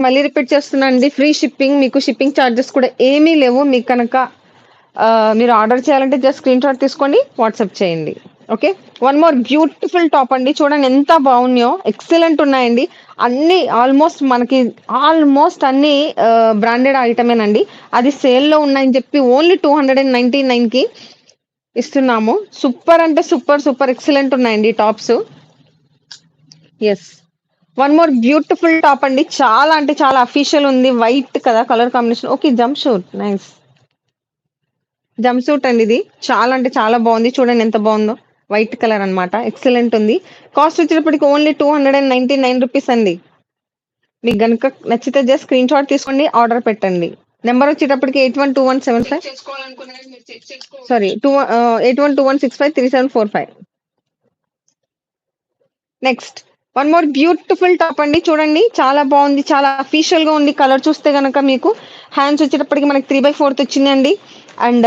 మళ్ళీ రిపీట్ చేస్తున్నా అండి. Free shipping. మీకు షిప్పింగ్ చార్జెస్ కూడా ఏమీ లేవు. మీకు కనుక మీరు ఆర్డర్ చేయాలంటే జస్ట్ స్క్రీన్‌షాట్ తీసుకోండి. వాట్సాప్ చేయండి. Okay. One more beautiful top అండి. చూడండి ఎంత బాగున్నాయో. ఎక్సలెంట్ ఉన్నాయండి. అన్నీ ఆల్మోస్ట్ అన్నీ బ్రాండెడ్ ఐటమేనండి. అది సేల్‌లో ఉన్నాయని చెప్పి ఓన్లీ 299కి ఇస్తున్నాము. సూపర్ అంటే సూపర్, సూపర్ ఎక్సలెంట్ ఉన్నాయండి tops. Yes. One more beautiful top అండి. చాలా అంటే చాలా అఫీషియల్ ఉంది. వైట్ కదా colour combination. Okay. Jump suit. Nice. Jump suit అండి ఇది. చాలా అంటే చాలా బాగుంది. చూడండి ఎంత బాగుందో. వైట్ కలర్ అన్నమాట. ఎక్సలెంట్ ఉంది. కాస్ట్ వచ్చేటప్పటికి ఓన్లీ రూ. 299 అండి. మీకు గనుక నచ్చితే జస్ట్ స్క్రీన్‌షాట్ తీసుకోండి. ఆర్డర్ పెట్టండి. నంబర్ వచ్చేటప్పటికి 812175 sorry 8121653745. Next one more beautiful top అండి. చూడండి చాలా బాగుంది. చాలా అఫీషియల్‌గా ఉంది. కలర్ చూస్తే గనక మీకు హ్యాండ్స్ వచ్చేటప్పటికి మనకి 3/4 వచ్చిందండి. అండ్